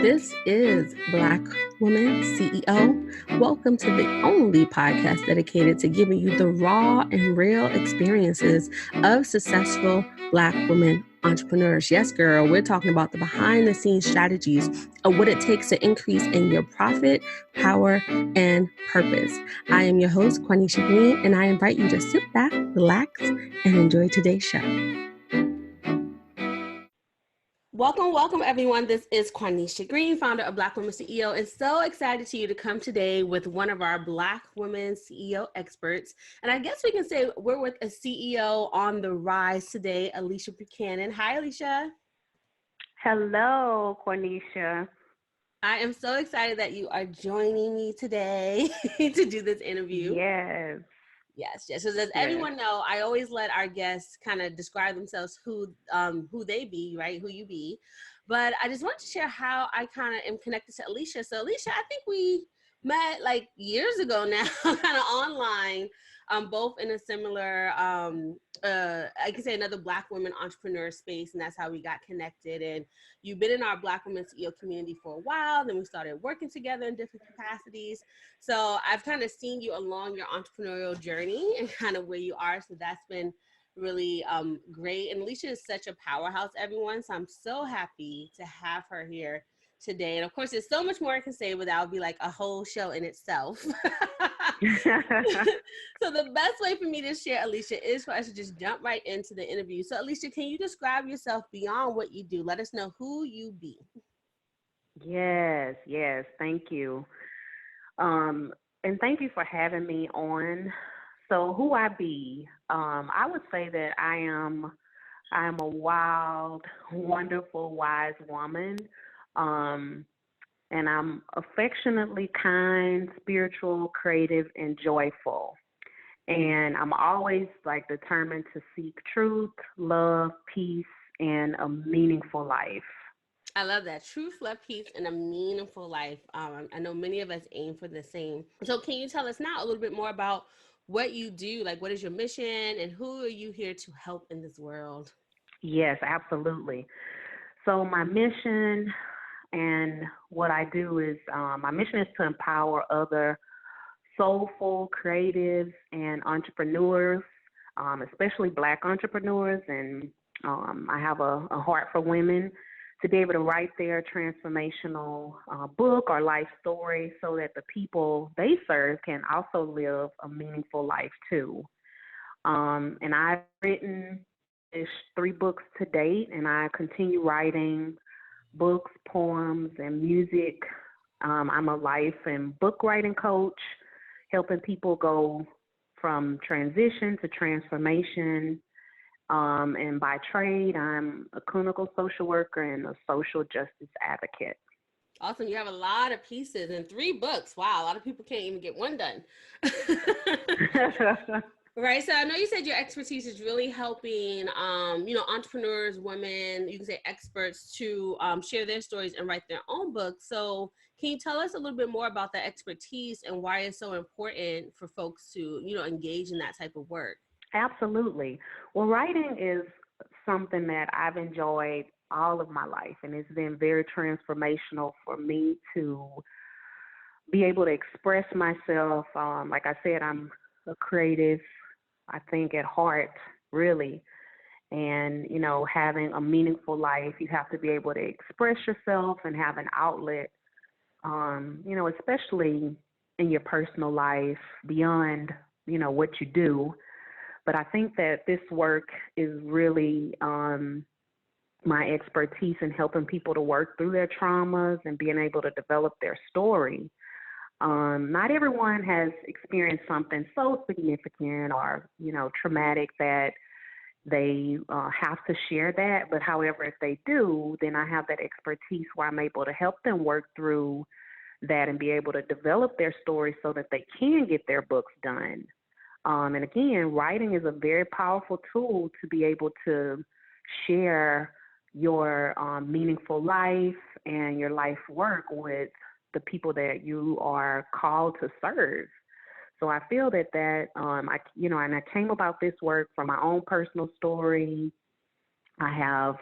This is Black Woman CEO. Welcome to the only podcast dedicated to giving you the raw and real experiences of successful Black women entrepreneurs. Yes, girl, we're talking about the behind the scenes strategies of what it takes to increase in your profit, power, and purpose. I am your host, Quanisha Green, and I invite you to sit back, relax, and enjoy today's show. Welcome, everyone. This is Quanisha Green, founder of Black Women CEO, and so excited to you to come today with one of our Black women CEO experts. And I guess we can say we're with a CEO on the rise today, Alicia Beatrice. Hi, Alicia. Hello, Quanisha. I am so excited that you are joining me today to do this interview. Yes. So as everyone know, I always let our guests kind of describe themselves, who they be, right? Who you be. But I just want to share how I kind of am connected to Alicia. So Alicia, I think we met like years ago now, kind of online, both in a similar, I can say another Black women entrepreneur space. And that's how we got connected. And you've been in our Black Women CEO community for a while. Then we started working together in different capacities. So I've kind of seen you along your entrepreneurial journey and kind of where you are. So that's been really great. And Alicia is such a powerhouse, everyone. So I'm so happy to have her here today. And of course, there's so much more I can say, but that would be like a whole show in itself. So the best way for me to share Alicia is for us to just jump right into the interview. So Alicia, can you describe yourself beyond what you do? Let us know who you be. Yes. Thank you. And thank you for having me on. So who I be, I would say that I am a wild, wonderful, wise woman. And I'm affectionately kind, spiritual, creative, and joyful. And I'm always like determined to seek truth, love, peace, and a meaningful life. I love that. Truth, love, peace, and a meaningful life. I know many of us aim for the same. So can you tell us now a little bit more about what you do? Like, what is your mission and who are you here to help in this world? Yes, absolutely. So my mission and what I do is my mission is to empower other soulful, creatives, and entrepreneurs, especially Black entrepreneurs. And I have a heart for women to be able to write their transformational book or life story so that the people they serve can also live a meaningful life too. And I've written 3 books to date, and I continue writing books, poems, and music. I'm a life and book writing coach, helping people go from transition to transformation. And by trade, I'm a clinical social worker and a social justice advocate. Awesome. You have a lot of pieces and 3 books. Wow. A lot of people can't even get one done. Right. So I know you said your expertise is really helping, entrepreneurs, women, you can say experts to share their stories and write their own books. So can you tell us a little bit more about that expertise and why it's so important for folks to, engage in that type of work? Absolutely. Well, writing is something that I've enjoyed all of my life, and it's been very transformational for me to be able to express myself. Like I said, I'm a creative, I think, at heart, really. And, having a meaningful life, you have to be able to express yourself and have an outlet, especially in your personal life beyond, what you do. But I think that this work is really my expertise in helping people to work through their traumas and being able to develop their story. Not everyone has experienced something so significant or, traumatic that they have to share that. But however, if they do, then I have that expertise where I'm able to help them work through that and be able to develop their story so that they can get their books done. And again, writing is a very powerful tool to be able to share your meaningful life and your life work with the people that you are called to serve. So I feel that and I came about this work from my own personal story. I have,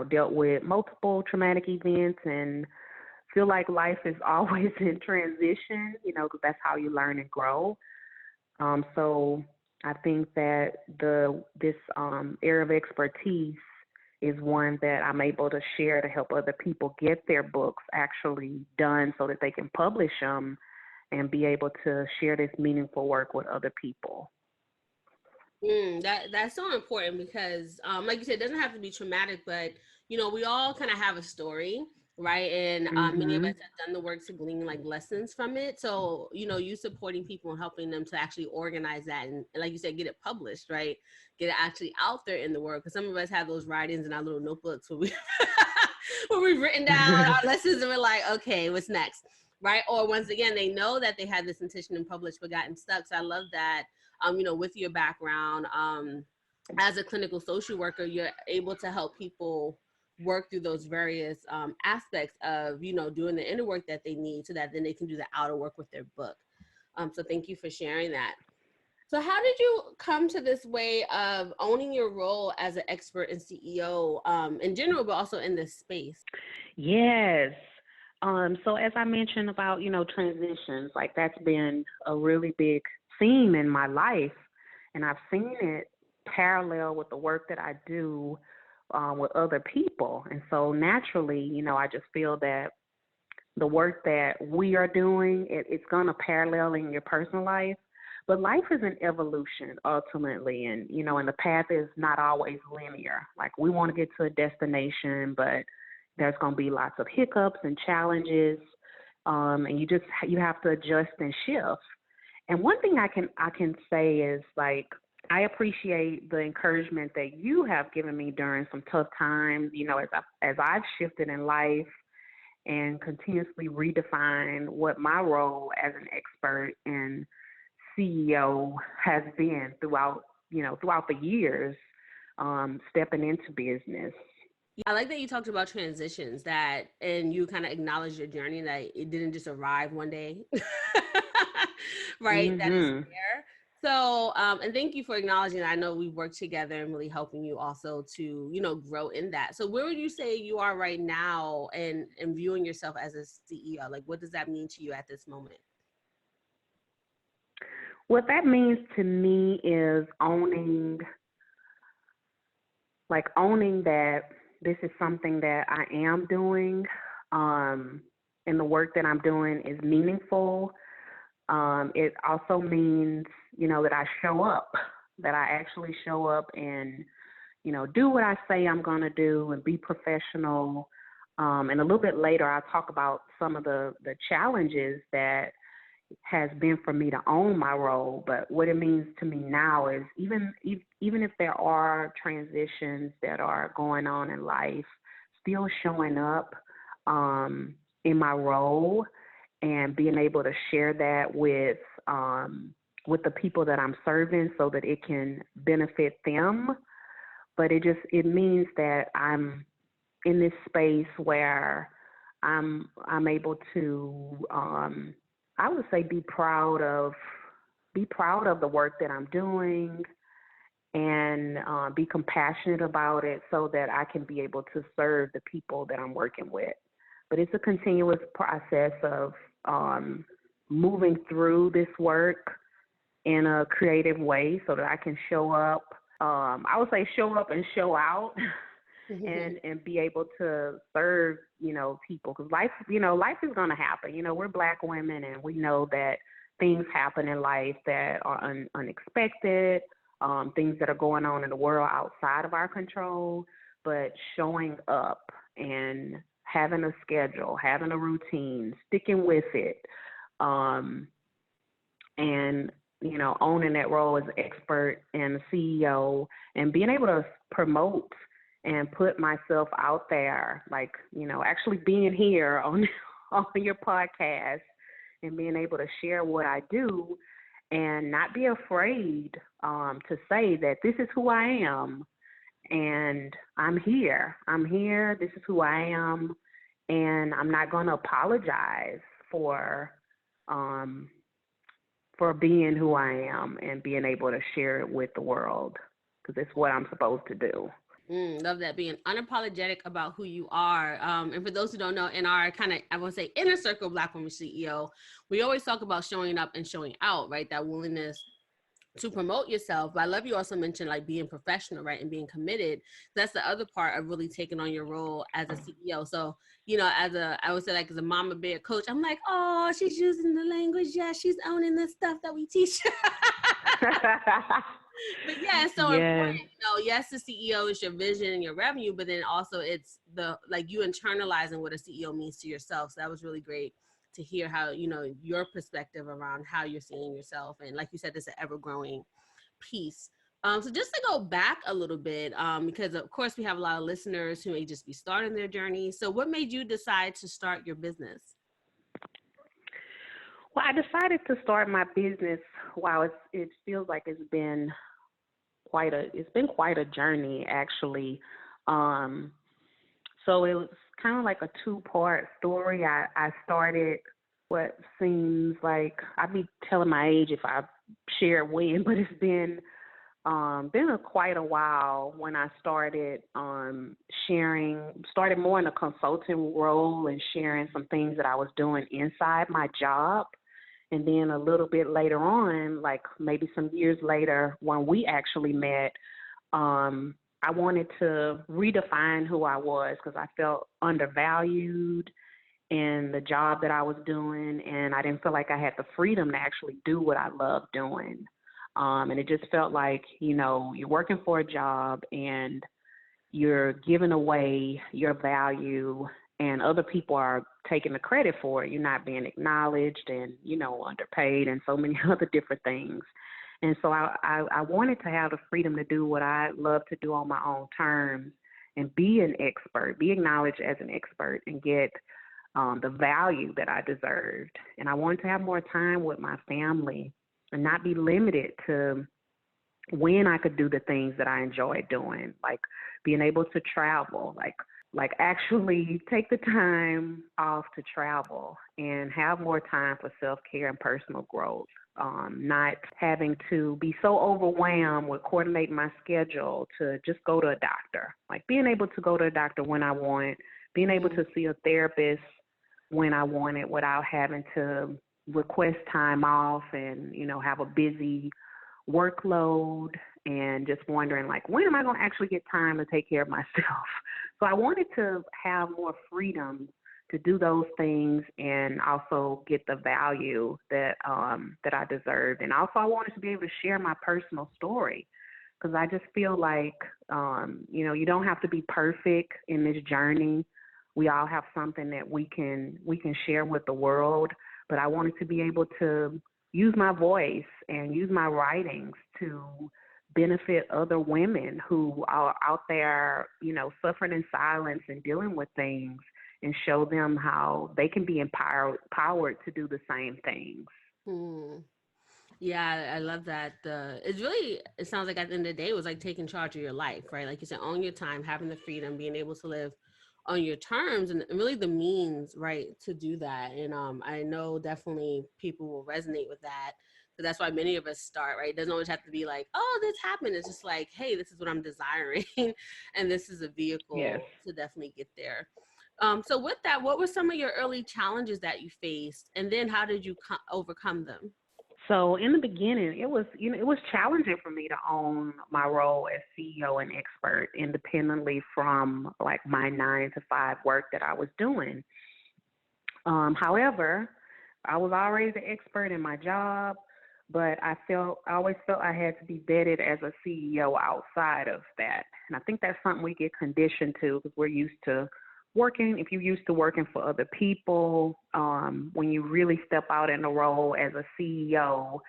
dealt with multiple traumatic events and feel like life is always in transition, because that's how you learn and grow. So I think that this area of expertise is one that I'm able to share to help other people get their books actually done so that they can publish them and be able to share this meaningful work with other people. That's so important because, like you said, it doesn't have to be traumatic, but we all kind of have a story, right? And many of us have done the work to glean like lessons from it. So you supporting people and helping them to actually organize that and, like you said, get it published, right? Get it actually out there in the world. Because some of us have those write-ins in our little notebooks where we where we've written down our lessons and we're like, okay, what's next, right? Or once again, they know that they had this intention and published but gotten stuck. So I love that. With your background as a clinical social worker, you're able to help people work through those various aspects of, doing the inner work that they need so that then they can do the outer work with their book. So thank you for sharing that. So how did you come to this way of owning your role as an expert and CEO in general, but also in this space? Yes. So as I mentioned about, transitions, like that's been a really big theme in my life. And I've seen it parallel with the work that I do with other people. And so naturally, I just feel that the work that we are doing, it's going to parallel in your personal life. But life is an evolution ultimately. And, and the path is not always linear. Like we want to get to a destination, but there's going to be lots of hiccups and challenges. And you have to adjust and shift. And one thing I can say is like, I appreciate the encouragement that you have given me during some tough times, as I've shifted in life and continuously redefined what my role as an expert and CEO has been throughout the years, stepping into business. I like that you talked about transitions and you kind of acknowledged your journey, that it didn't just arrive one day, right? That it's there. So, and thank you for acknowledging that. I know we've worked together and really helping you also to, grow in that. So where would you say you are right now and viewing yourself as a CEO? Like, what does that mean to you at this moment? What that means to me is owning that this is something that I am doing, and the work that I'm doing is meaningful. It also means, that I show up, that I actually show up and, do what I say I'm going to do and be professional. And a little bit later, I'll talk about some of the challenges that has been for me to own my role. But what it means to me now is even if there are transitions that are going on in life, still showing up in my role and being able to share that with the people that I'm serving so that it can benefit them. But it means that I'm in this space where I'm able to I would say be proud of the work that I'm doing and be compassionate about it so that I can be able to serve the people that I'm working with. But it's a continuous process of moving through this work in a creative way so that I can show up. I would say show up and show out. And be able to serve, people, because life is going to happen. We're Black women, and we know that things happen in life that are unexpected, things that are going on in the world outside of our control. But showing up and having a schedule, having a routine, sticking with it, and owning that role as an expert and a CEO, and being able to promote and put myself out there, like, actually being here on your podcast and being able to share what I do and not be afraid to say that this is who I am and I'm here. This is who I am, and I'm not going to apologize for being who I am and being able to share it with the world, because it's what I'm supposed to do. Love that, being unapologetic about who you are. And for those who don't know, in our kind of, I want to say, inner circle of Black Women CEO, we always talk about showing up and showing out, right? That willingness to promote yourself. But I love you also mentioned like being professional, right? And being committed. That's the other part of really taking on your role as a CEO. So, I would say like as a mama bear coach, I'm like, oh, she's using the language. Yeah, she's owning the stuff that we teach. But yeah, it's so Yes. important. Yes, the CEO is your vision and your revenue, but then also it's the like you internalizing what a CEO means to yourself. So that was really great to hear how, your perspective around how you're seeing yourself. And like you said, it's an ever growing piece. So just to go back a little bit, because of course we have a lot of listeners who may just be starting their journey. So what made you decide to start your business? Well, I decided to start my business. Wow, it feels like it's been quite a journey actually. Um, so it was kind of like a two-part story. I started what seems like I'd be telling my age if I share when, but it's been quite a while when I started started more in a consulting role and sharing some things that I was doing inside my job. And then a little bit later on, like maybe some years later, when we actually met, I wanted to redefine who I was because I felt undervalued in the job that I was doing, and I didn't feel like I had the freedom to actually do what I love doing. And it just felt like, you're working for a job and you're giving away your value and other people are taking the credit for it. You're not being acknowledged and, underpaid and so many other different things. And so I wanted to have the freedom to do what I love to do on my own terms and be an expert, be acknowledged as an expert and get the value that I deserved. And I wanted to have more time with my family and not be limited to when I could do the things that I enjoy doing, like being able to travel, like actually take the time off to travel and have more time for self-care and personal growth. Not having to be so overwhelmed with coordinating my schedule to just go to a doctor, like being able to go to a doctor when I want, being able to see a therapist when I want it without having to request time off and, have a busy workload and just wondering like, when am I going to actually get time to take care of myself? So I wanted to have more freedom to do those things and also get the value that I deserved. And also I wanted to be able to share my personal story because I just feel like, you don't have to be perfect in this journey. We all have something that we can share with the world, but I wanted to be able to use my voice and use my writings to benefit other women who are out there, suffering in silence and dealing with things and show them how they can be empowered to do the same things. Hmm. Yeah, I love that. It sounds like at the end of the day, it was like taking charge of your life, right? Like you said, own your time, having the freedom, being able to live on your terms and really the means, right, to do that. And I know definitely people will resonate with that. So that's why many of us start, right? It doesn't always have to be like, oh, this happened. It's just like, hey, this is what I'm desiring. And this is a Yes. vehicle to definitely get there. So with that, what were some of your early challenges that you faced? And then how did you overcome them? So in the beginning, it was challenging for me to own my role as CEO and expert independently from like my 9 to 5 work that I was doing. However, I was already the expert in my job, but I always felt I had to be vetted as a CEO outside of that. And I think that's something we get conditioned to because we're used to working. If you're used to working for other people, when you really step out in the role as a CEO,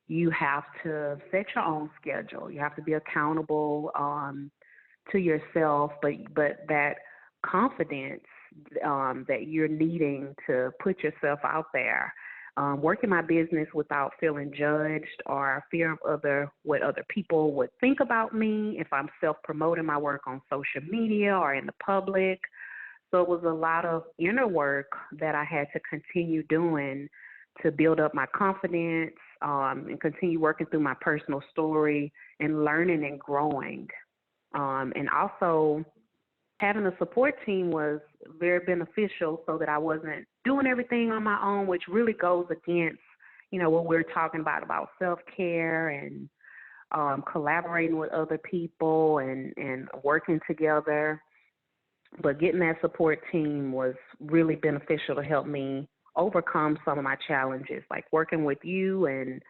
you have to set your own schedule. You have to be accountable to yourself, but that confidence that you're needing to put yourself out there. Working my business without feeling judged or fear of what other people would think about me if I'm self-promoting my work on social media or in the public. So it was a lot of inner work that I had to continue doing to build up my confidence and continue working through my personal story and learning and growing. And also having a support team was very beneficial so that I wasn't doing everything on my own, which really goes against, what we're talking about self-care and collaborating with other people and working together. But getting that support team was really beneficial to help me overcome some of my challenges, like working with you and,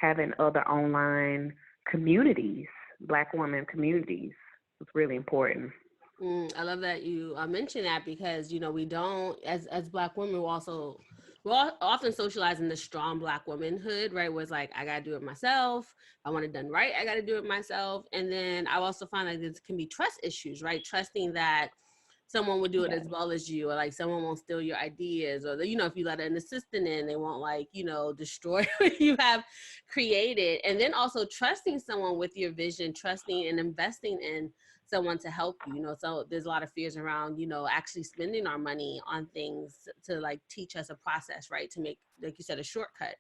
having other online communities, Black women communities. It's really important. I love that you mentioned that because, we don't, as Black women, we're all often socializing the strong Black womanhood, right? Where it's like, I got to do it myself. If I want it done right, I got to do it myself. And then I also find like this can be trust issues, right? Trusting that someone would do it as well as you, or like someone won't steal your ideas, or if you let an assistant in, they won't destroy what you have created. And then also trusting someone with your vision, trusting and investing in someone to help you. So there's a lot of fears around actually spending our money on things to like teach us a process, right, to make, like you said, a shortcut,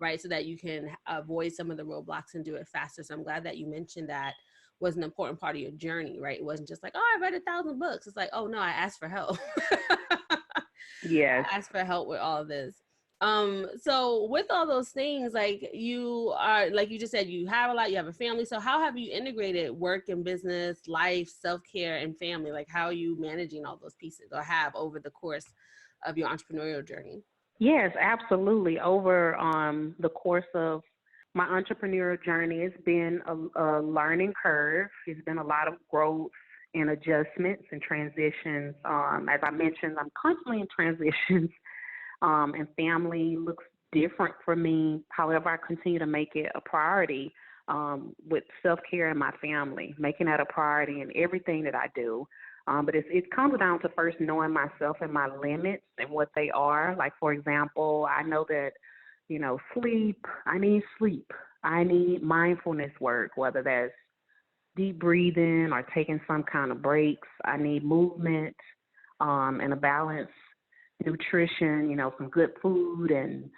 right, so that you can avoid some of the roadblocks and do it faster. So I'm glad that you mentioned that was an important part of your journey, right? It wasn't just like, oh, I read 1,000 books. It's like, oh no, I asked for help. Yes. I asked for help with all of this. So with all those things, like you are, like you just said, you have a lot, you have a family. So how have you integrated work and business, life, self-care, and family? Like how are you managing all those pieces, or have over the course of your entrepreneurial journey? Yes, absolutely. Over the course of my entrepreneurial journey, it's been a learning curve. It's been a lot of growth and adjustments and transitions. As I mentioned, I'm constantly in transitions, and family looks different for me. However, I continue to make it a priority with self-care and my family, making that a priority in everything that I do. But it comes down to first knowing myself and my limits and what they are. Like, for example, I know that, sleep, I need sleep. I need mindfulness work, whether that's deep breathing or taking some kind of breaks. I need movement and a balanced nutrition, some good food and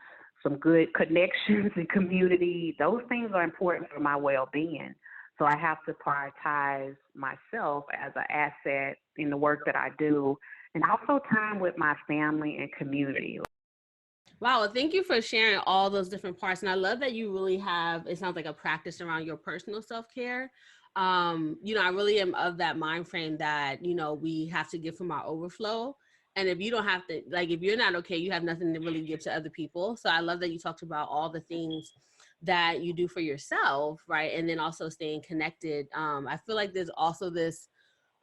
some good connections and community. Those things are important for my well-being. So I have to prioritize myself as an asset in the work that I do, and also time with my family and community. Wow, well, thank you for sharing all those different parts. And I love that you really have, it sounds like a practice around your personal self-care. I really am of that mind frame that, we have to give from our overflow. And if you don't have to, like, if you're not okay, you have nothing to really give to other people. So I love that you talked about all the things that you do for yourself, right? And then also staying connected. I feel like there's also this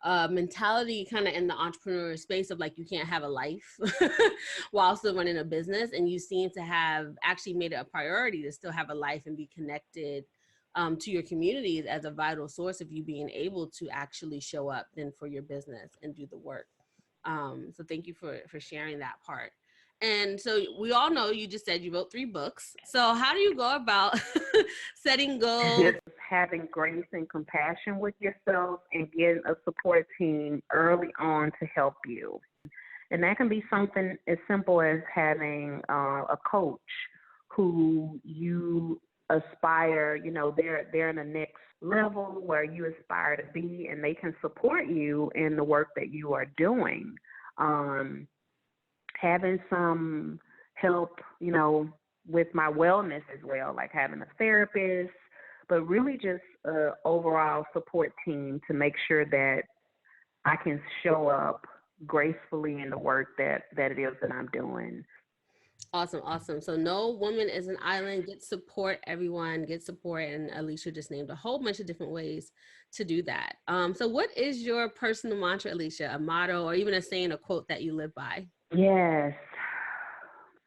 mentality kind of in the entrepreneur space of like you can't have a life while still running a business, and you seem to have actually made it a priority to still have a life and be connected to your communities as a vital source of you being able to actually show up then for your business and do the work. So thank you for sharing that part. And so we all know you just said you wrote 3 books. So how do you go about setting goals? Just having grace and compassion with yourself and getting a support team early on to help you. And that can be something as simple as having a coach who you aspire, they're in the next level where you aspire to be, and they can support you in the work that you are doing. Having some help, with my wellness as well, like having a therapist, but really just an overall support team to make sure that I can show up gracefully in the work that it is that I'm doing. Awesome, awesome. So no woman is an island. Get support, everyone. Get support. And Alicia just named a whole bunch of different ways to do that. So what is your personal mantra, Alicia? A motto or even a saying, a quote that you live by? Yes,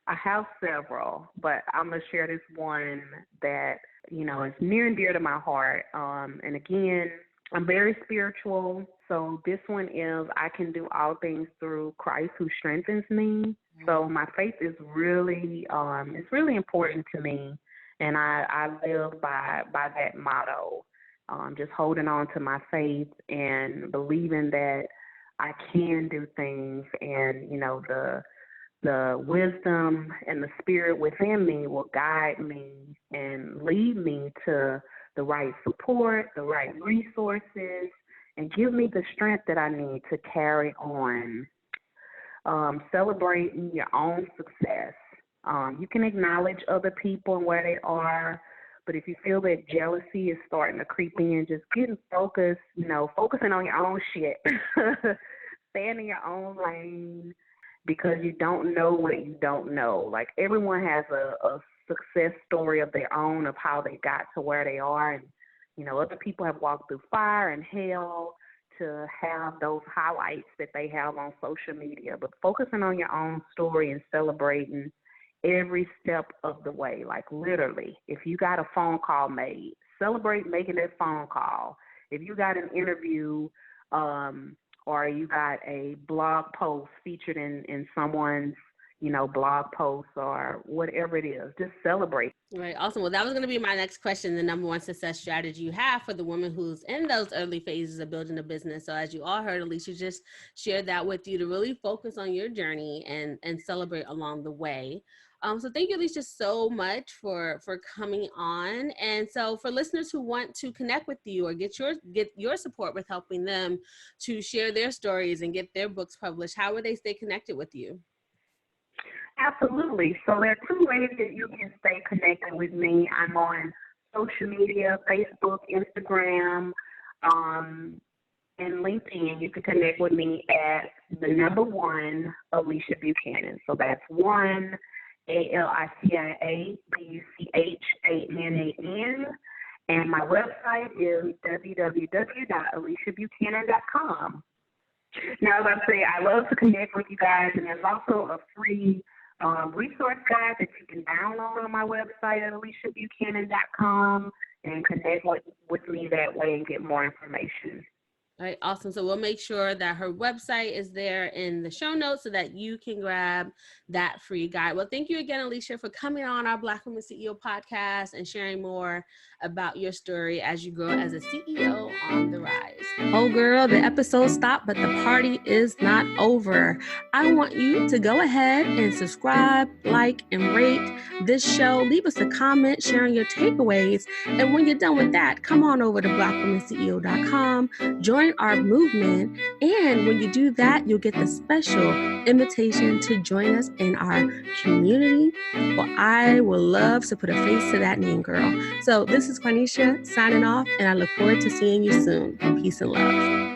I have several, but I'm going to share this one that, is near and dear to my heart. And again, I'm very spiritual. So this one is, I can do all things through Christ who strengthens me. So my faith is really, it's really important to me. And I live by that motto, just holding on to my faith and believing that I can do things, and, the wisdom and the spirit within me will guide me and lead me to the right support, the right resources, and give me the strength that I need to carry on. Celebrating your own success. You can acknowledge other people and where they are, but if you feel that jealousy is starting to creep in, just getting focused, focusing on your own shit. Staying in your own lane, because you don't know what you don't know. Like, everyone has a success story of their own of how they got to where they are. And, other people have walked through fire and hell to have those highlights that they have on social media. But focusing on your own story and celebrating every step of the way, like literally, if you got a phone call made, celebrate making that phone call. If you got an interview, or you got a blog post featured in someone's, blog post or whatever it is, just celebrate. Right. Awesome. Well, that was going to be my next question. The number one success strategy you have for the woman who's in those early phases of building a business. So as you all heard, Alicia just shared that with you to really focus on your journey and celebrate along the way. So thank you, Alicia, so much for coming on. And so for listeners who want to connect with you or get your support with helping them to share their stories and get their books published, how would they stay connected with you? Absolutely. So there are two ways that you can stay connected with me. I'm on social media, Facebook, Instagram, and LinkedIn. You can connect with me at the number one, Alicia Buchanan. So that's one, ALICIABUCH8NAN. And my website is www.aliciabuchanan.com. Now, as I say, I love to connect with you guys, and there's also a free resource guide that you can download on my website at aliciabuchanan.com and connect with me that way and get more information. All right, awesome. So we'll make sure that her website is there in the show notes so that you can grab that free guide. Well, thank you again, Alicia, for coming on our Black Women CEO podcast and sharing more about your story as you grow as a CEO on the rise. Oh, girl, the episode stopped, but the party is not over. I want you to go ahead and subscribe, like, and rate this show. Leave us a comment sharing your takeaways. And when you're done with that, come on over to blackwomenceo.com, join our movement, and when you do that, you'll get the special invitation to join us in our community. Well, I would love to put a face to that name, girl. So this is Quanisha signing off, and I look forward to seeing you soon. Peace and love.